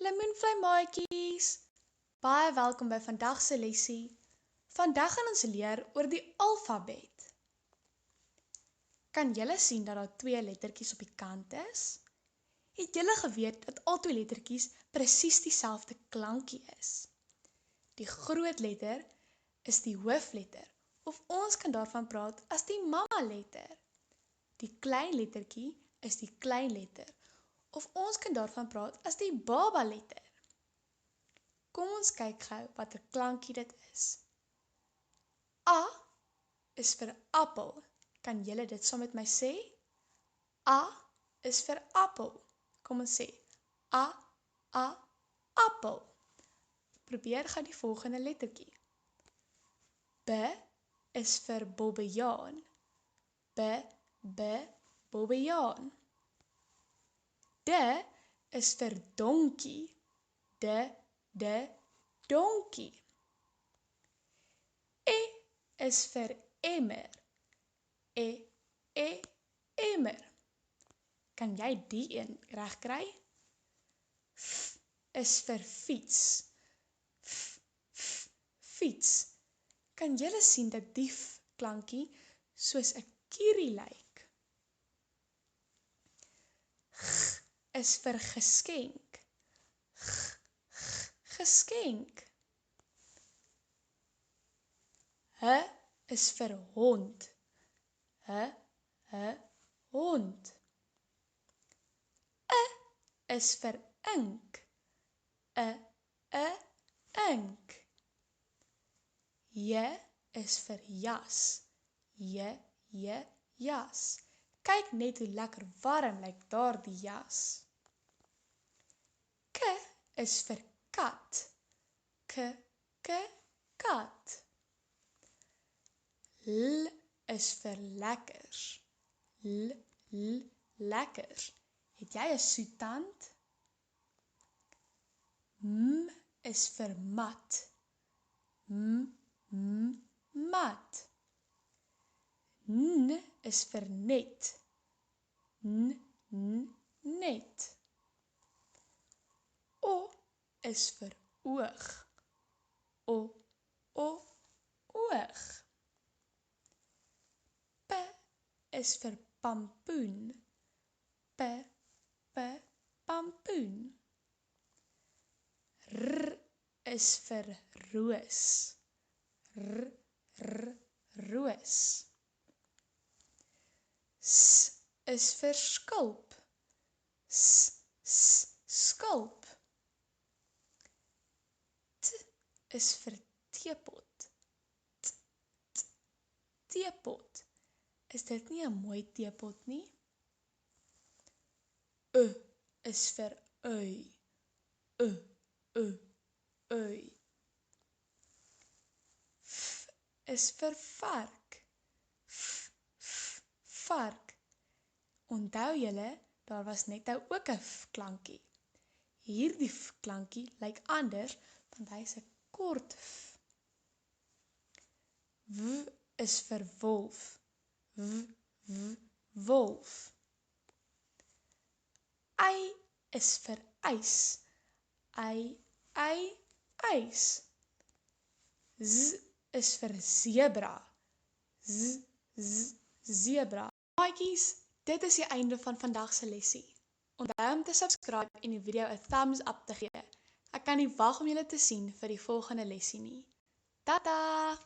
Lemoenvlei maatjies, baie welkom by vandag se lessie. Vandag gaan ons leer oor die alfabet. Kan julle sien dat daar 2 lettertjies op die kant is? Het julle geweet dat al 2 lettertjies presies dieselfde klankie is? Die groot letter is die hoofletter, of ons kan daarvan praat as die mamma letter. Die klein lettertjie is die klein letter, of ons kan daarvan praat as die baba letter. Kom ons kyk gou watter klankie dit is. A is vir appel. Kan julle dit saam met my sê? A is vir appel. Kom ons sê A, appel. Probeer gou die volgende lettertjie. B is vir bobbejaan. B, bobbejaan. D is vir donkie. D, donkie. E is vir emmer. Emmer. Kan jy die een reg kry? F is vir fiets. Fiets. Kan julle sien dat die f klankie soos 'n kierie lyk? G is vir geskenk. Geskenk. H is vir hond. Hond. I is vir ink. Ink. J is vir jas. Jas. Kyk net hoe lekker warm lyk daardie jas. K is vir kat. Kat. L is vir lekkers. Lekkers. Het jy 'n soettand? M is vir mat. Mat. N is vir net. Net. O is vir oog. Oog. P is vir pampoen. Pampoen. R is vir roos. Roos. S is vir skulp. Skulp. T is vir teepot. Teepot. Is dit nie 'n mooi teepot nie? U is vir ui. Ui. F is vir vark. Vark. Onthou julle, daar was net ook 'n f klankie. Hierdie f klankie lyk anders, want hy is 'n kort f. W is vir wolf. Wolf. Y is vir ys. Ys. Z is vir zebra. Zebra. Maatjies, dit is die einde van vandag se lessie. Onthou om te subscribe en die video 'n thumbs up te gee. Ek kan nie wag om julle te sien vir die volgende lessie nie. Tata!